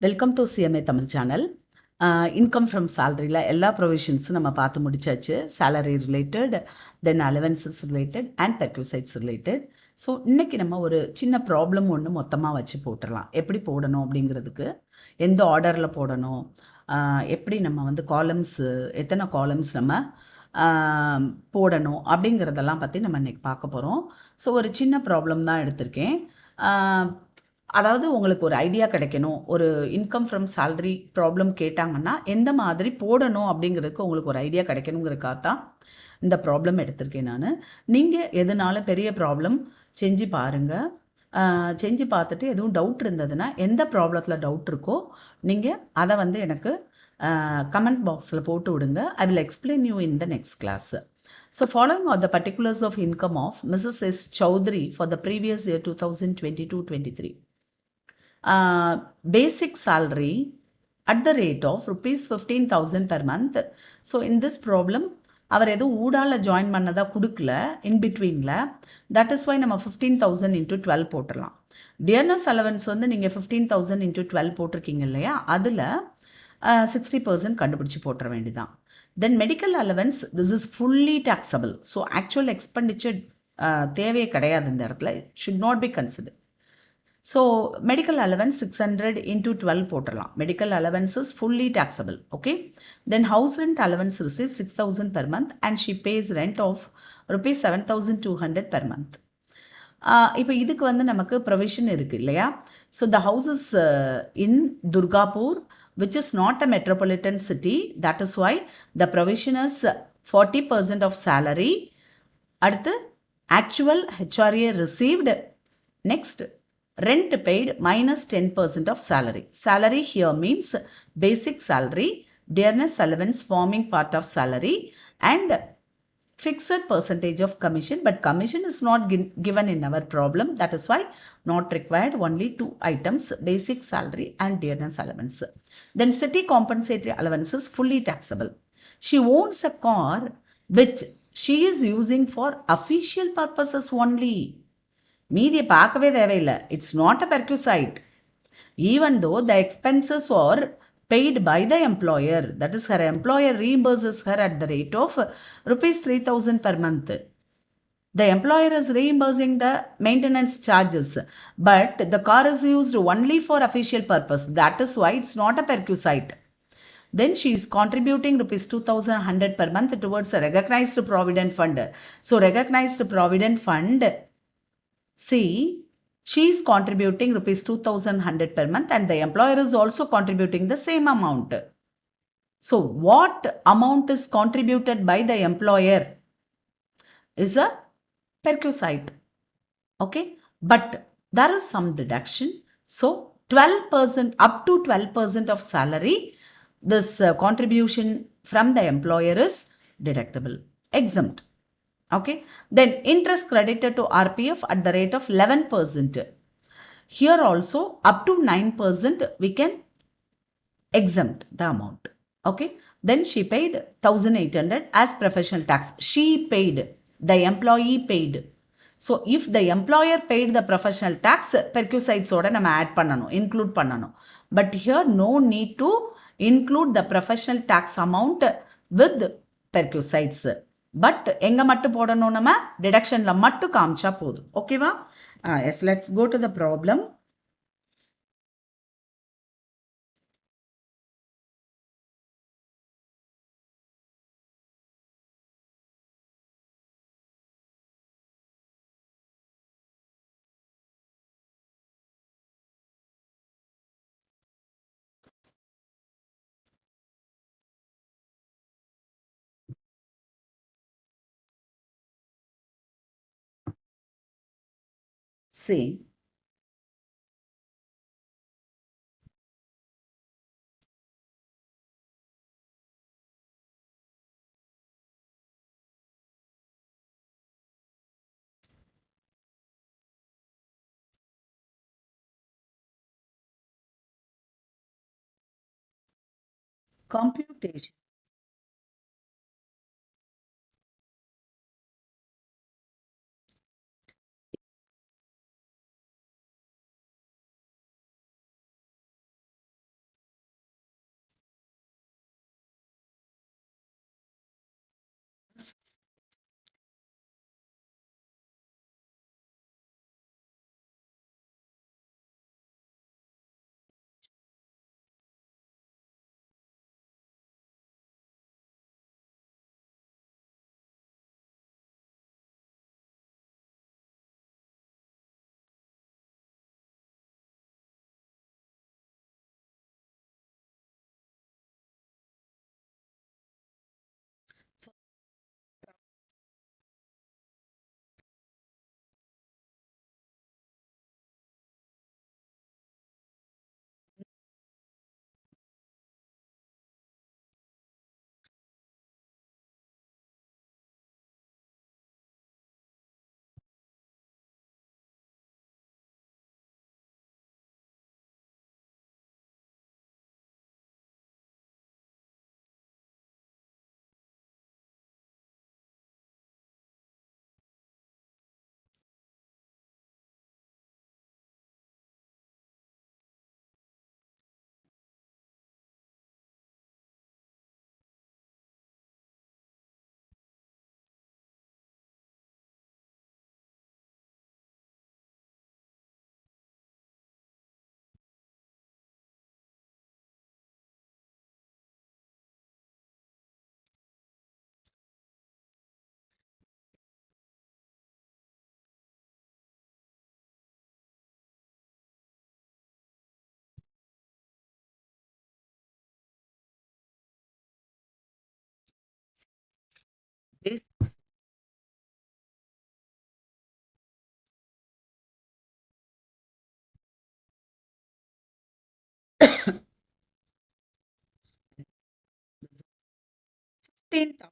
Welcome to CMA Tamil channel. Income from சேலரியில் எல்லா ப்ரொவிஷன்ஸும் நம்ம பார்த்து முடிச்சாச்சு. Salary related, then allowances related and perquisites related. So இன்றைக்கி நம்ம ஒரு சின்ன ப்ராப்ளம் ஒன்று மொத்தமாக வச்சு போட்டுடலாம். எப்படி போடணும் அப்படிங்கிறதுக்கு, எந்த ஆர்டரில் போடணும், எப்படி நம்ம வந்து காலம்ஸு, எத்தனை காலம்ஸ் நம்ம போடணும் அப்படிங்கிறதெல்லாம் பற்றி நம்ம இன்றைக்கி பார்க்க போகிறோம். ஸோ ஒரு சின்ன ப்ராப்ளம் தான் எடுத்திருக்கேன். அதாவது உங்களுக்கு ஒரு ஐடியா கிடைக்கணும், ஒரு இன்கம் ஃப்ரம் சேலரி ப்ராப்ளம் கேட்டாங்கன்னா எந்த மாதிரி போடணும் அப்படிங்கிறதுக்கு உங்களுக்கு ஒரு ஐடியா கிடைக்கணுங்கிறதுக்காக தான் இந்த ப்ராப்ளம் எடுத்திருக்கேன் நான். நீங்கள் எதனால பெரிய ப்ராப்ளம் செஞ்சு பாருங்கள். செஞ்சு பார்த்துட்டு எதுவும் டவுட் இருந்ததுன்னா, எந்த ப்ராப்ளத்தில் டவுட் இருக்கோ நீங்கள் அதை வந்து எனக்கு கமெண்ட் பாக்ஸில் போட்டு விடுங்க. I will explain you in the next class. So following are the particulars of income of Mrs. S. Chowdhury for the previous year 2022-23. Basic salary at the rate of rupees 15,000 per month. So in this problem, அவர் எதுவும் ஊடால join பண்ணதாக கொடுக்கல இன்பிட்வீனில். That is why நம்ம 15,000 into 12 போட்டுடலாம். Dearness allowance வந்து நீங்கள் 15,000 into 12 போட்டிருக்கீங்க இல்லையா, அதில் 60% கண்டுபிடிச்சி போட்டுற வேண்டியதான். தென் medical allowance, this is fully taxable. So actual expenditure தேவையே கிடையாது இந்த இடத்துல, should not be consider. So medical allowance 600 into 12 போட்டுடலாம். Medical allowance is fully taxable. Okay. Then house rent allowance receive 6,000 per month and she pays rent of rupees 7,200 per month. இப்போ இதுக்கு வந்து நமக்கு provision இருக்குது இல்லையா. So the house is in Durgapur, which is not a metropolitan city. That is why the provision is 40% of salary. அடுத்து actual HRA received. Next, rent paid minus 10% of salary. Salary here means basic salary, dearness allowance forming part of salary, and fixed percentage of commission, but commission is not given in our problem. That is why not required, only two items, basic salary and dearness allowance. Then city compensatory allowance is fully taxable. She owns a car which she is using for official purposes only. மீதியை பார்க்கவே தேவையில்லை. It's not a perquisite. Even though the expenses are paid by the employer, that is her employer reimburses her at the rate of rupees 3,000 per month. The employer is reimbursing the maintenance charges, but the car is used only for official purpose. That is why it's not a perquisite. Then she is contributing rupees 2,100 per month towards a recognized provident fund. So recognized provident fund, see, she is contributing rupees 2,100 per month and the employer is also contributing the same amount. So what amount is contributed by the employer is a perquisite. Okay, but there is some deduction. So 12%, up to 12% of salary, this contribution from the employer is deductible, exempt. Okay, then interest credited to RPF at the rate of 11%. Here also up to 9% we can exempt the amount. Okay, then she paid 1,800 as professional tax. She paid, the employee paid. So if the employer paid the professional tax, perquisites oda நம்ம add பண்ணணும், include பண்ணணும். But here no need to include the professional tax amount with perquisites. But எங்கே மட்டும் போடணும், நம்ம டிடக்ஷனில் மட்டும் காமிச்சா போதும். ஓகேவா? Yes, let's go to the problem. See, computation. Okay. Ten thousand.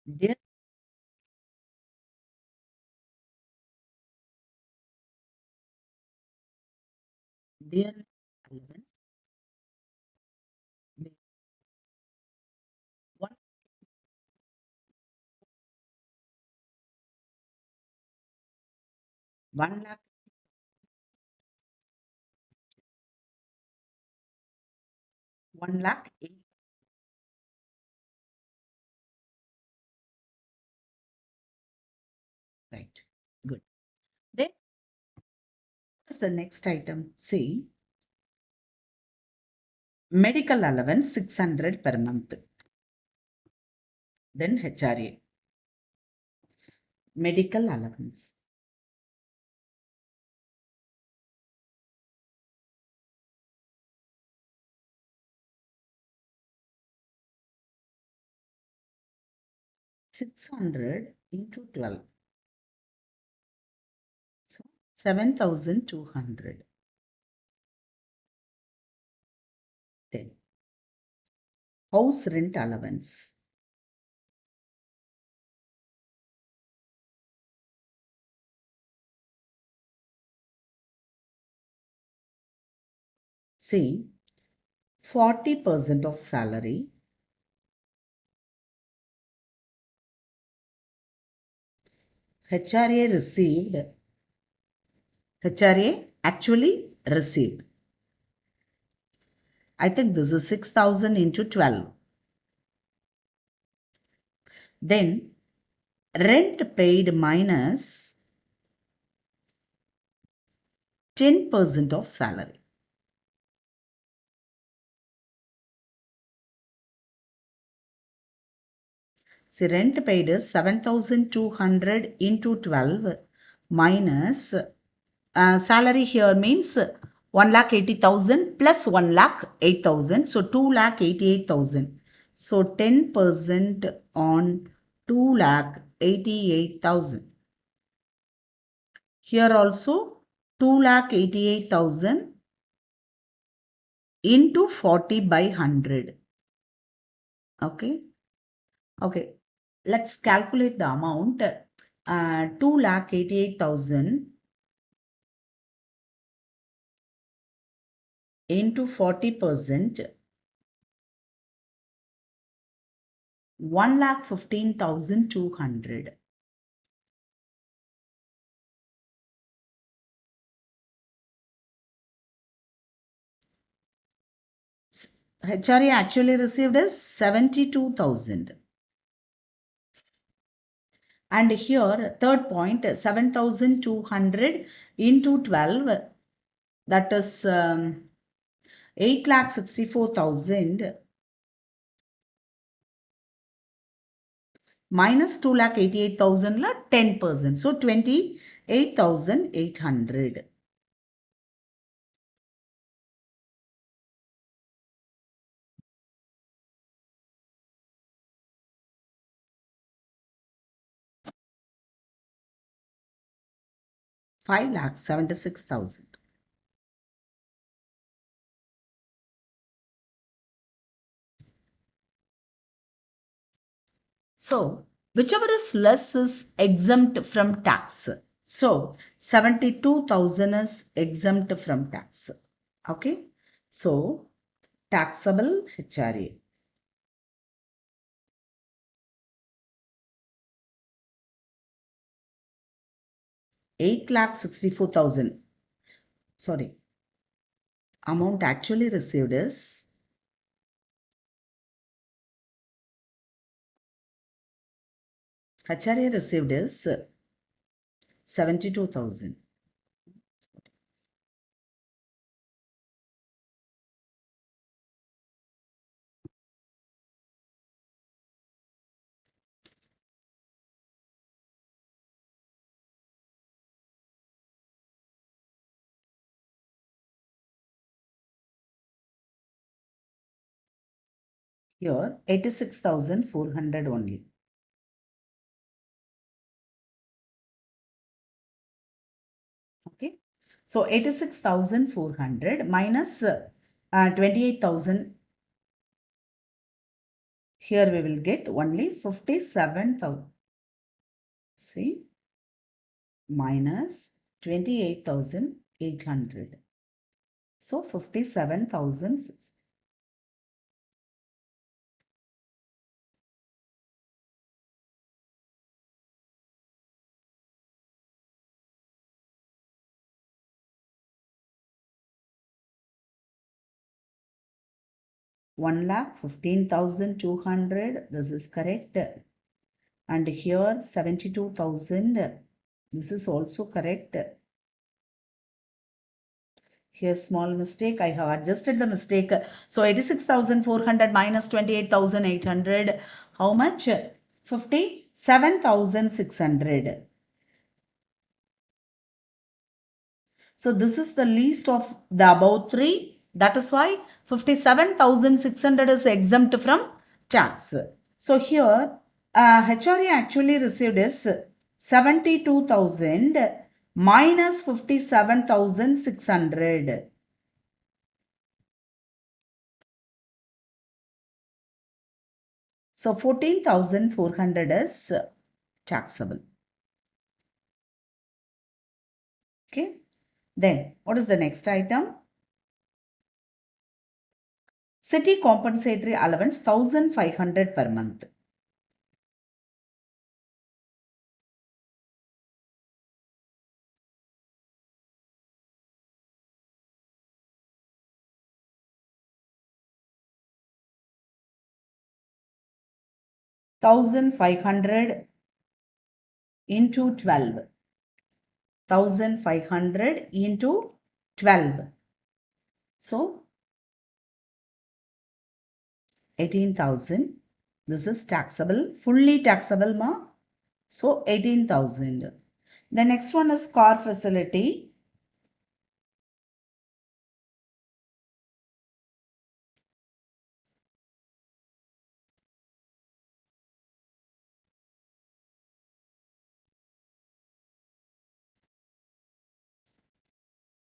15,000. Dear 11, one, 1 lakh, 1 lakh 8. Right. Good. Then what's the next item? See, medical allowance 600 per month. Then HRA. Medical allowance. Six hundred into 12. So 7,200. Then house rent allowance. See, 40% of salary. HRA received. HRA actually received. I think this is 6,000 into 12. Then rent paid minus 10% of salary. See, rent paid is 7,200 into 12 minus salary here means 1,80,000 plus 1,08,000. So 2,88,000. So 10% on 2,88,000. Here also 2,88,000 into 40 by 100. Okay. Okay. Let's calculate the amount. 2,88,000 into 40%, 1,15,200. HRA actually received is 72,000. And here, third point, 7,200 into 12, that is 8,64,000 minus 2,88,000 la 10%. So 28,800. 5,76,000. So, whichever is less is exempt from tax. So, 72,000 is exempt from tax. Okay. So, taxable HRA. 8,64,000. Sorry. Amount actually received is HRA received is 72,000. Here 86,400 only. Okay. So 86,400 minus 28,000. Here we will get only 57,000. See, minus 28,800. So 57,000. 1,15,200. This is correct. And here 72,000. This is also correct. Here small mistake. I have adjusted the mistake. So 86,400 minus 28,800. How much? 57,600. So this is the least of the above three. That is why 57,600 is exempt from tax. So here HRA actually received is 72,000 minus 57,600. So 14,400 is taxable. Okay. Then what is the next item? City compensatory allowance 1,500 per month. Thousand five hundred into 12. 1,500 into 12. So 18,000. This is taxable, fully taxable ma. So 18,000. The next one is car facility.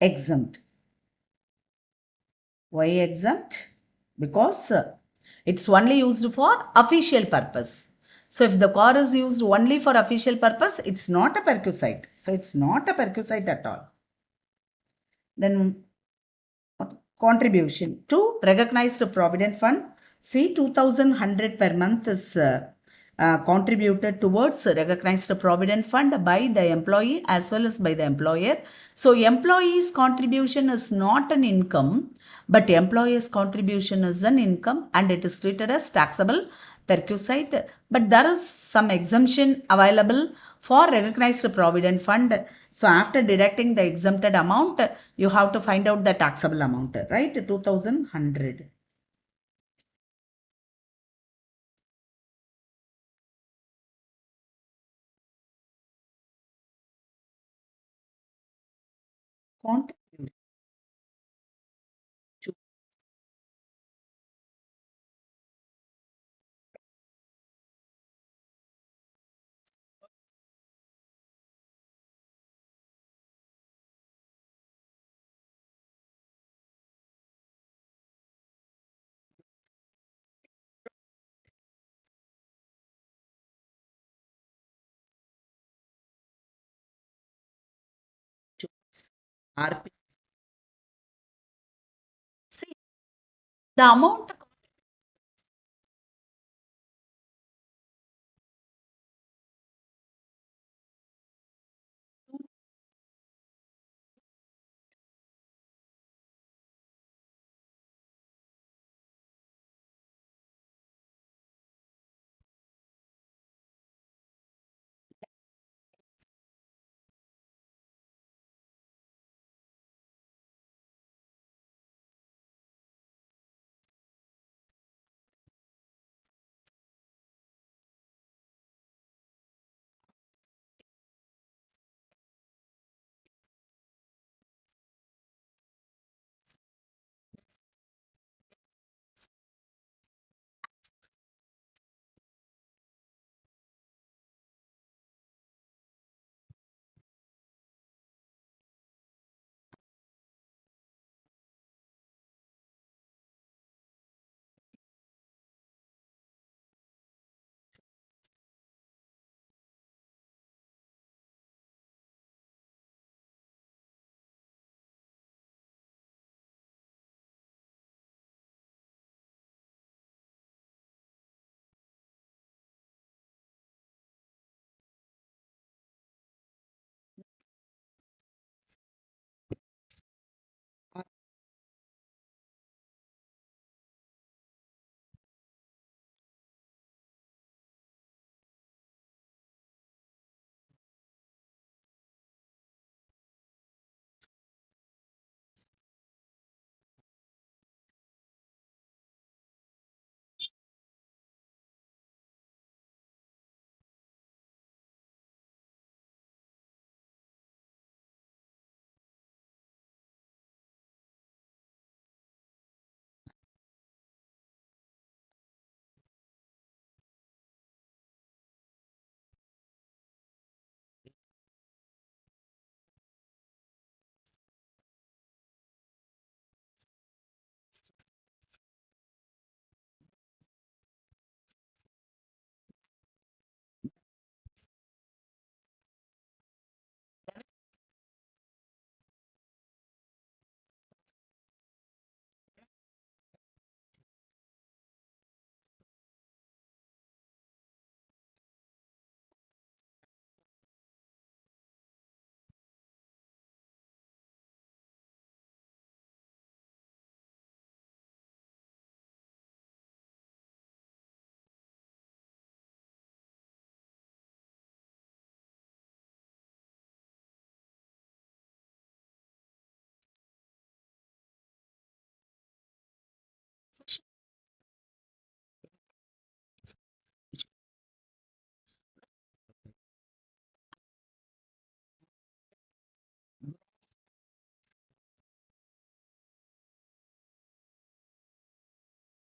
Exempt. Why exempt? Because it's only used for official purpose. So if the car is used only for official purpose, it's not a perquisite. So it's not a perquisite at all. Then contribution to recognized provident fund. See, 2,100 per month is contributed towards recognized provident fund by the employee as well as by the employer. So employee's contribution is not an income, but employer's contribution is an income and it is treated as taxable perquisite. But there is some exemption available for recognized provident fund. So after deducting the exempted amount, you have to find out the taxable amount, right? 2,100. Contribute to RP. See, the amount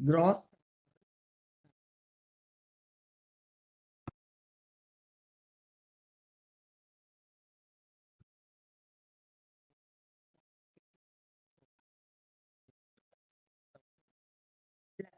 gross deduction.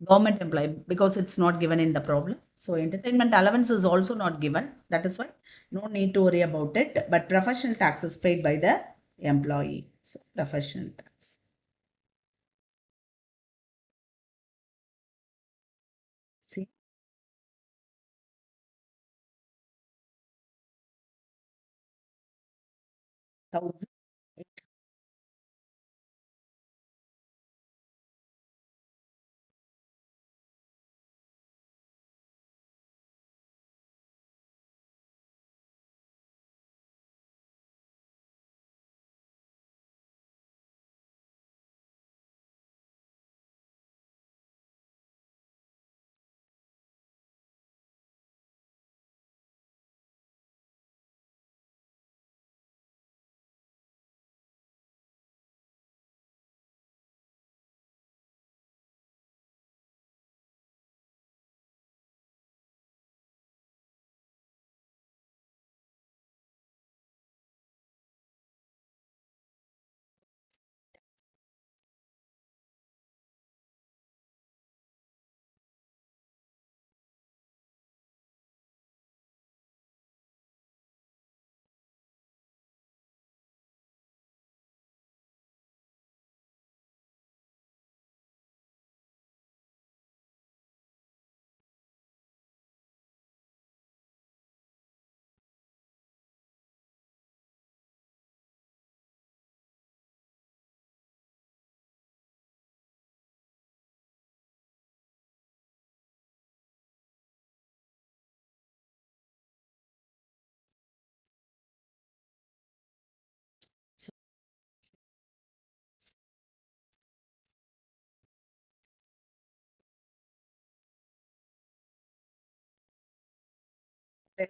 Government employee because it's not given in the problem. So entertainment allowance is also not given. That is why no need to worry about it. But professional tax is paid by the employee. So professional tax. See, 1,000. So then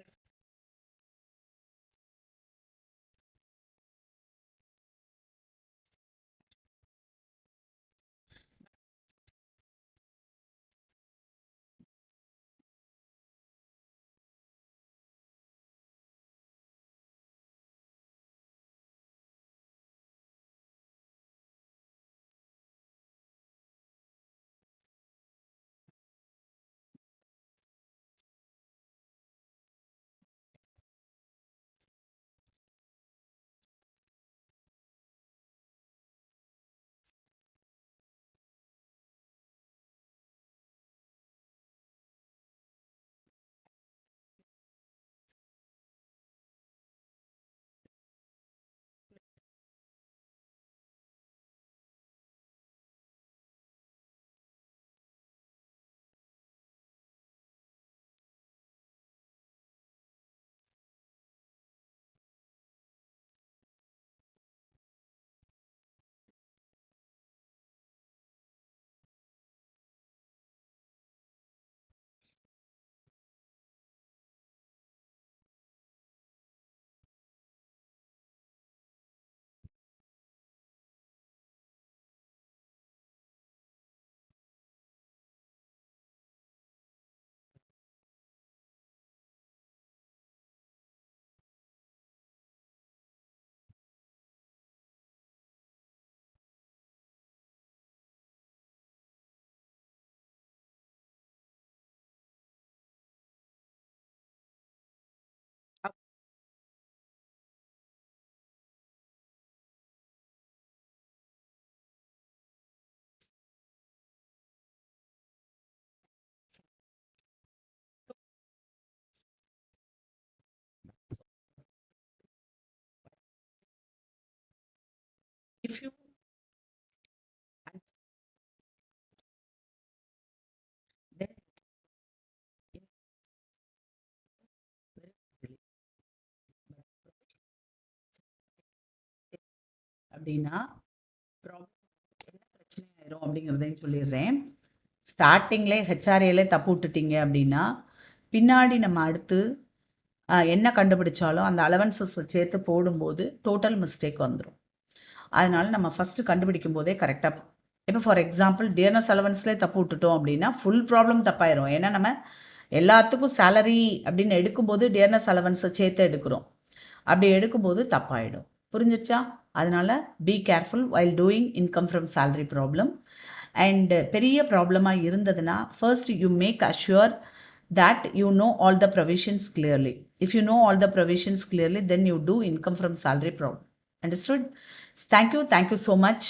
if you then அப்படின்னா problem என்ன பிரச்சனை ஆயிரும் அப்படிங்கிறதையும் சொல்லிடுறேன். ஸ்டார்டிங்லே ஹெச்ஆர்ஏலே தப்பு விட்டுட்டீங்க அப்படின்னா பின்னாடி நம்ம அடுத்து என்ன கண்டுபிடிச்சாலும் அந்த அலவன்சஸை சேர்த்து போடும்போது டோட்டல் மிஸ்டேக் வந்துடும். அதனால நம்ம ஃபஸ்ட்டு கண்டுபிடிக்கும் போதே கரெக்டாக இப்போ ஃபார் எக்ஸாம்பிள் டியர்னஸ் அலவன்ஸ்லேயே தப்பு விட்டுட்டோம் அப்படின்னா ஃபுல் ப்ராப்ளம் தப்பாயிரும். ஏன்னா நம்ம எல்லாத்துக்கும் சேலரி அப்படின்னு எடுக்கும்போது டியர்னஸ் அலவன்ஸை சேர்த்து எடுக்கிறோம். அப்படி எடுக்கும்போது தப்பாயிடும். புரிஞ்சிச்சா? அதனால be careful while doing income from salary problem. And பெரிய ப்ராப்ளமாக இருந்ததுன்னா first you make assure that you know all the provisions clearly. If you know all the provisions clearly, then you do income from salary problem. Understood? Thank you so much.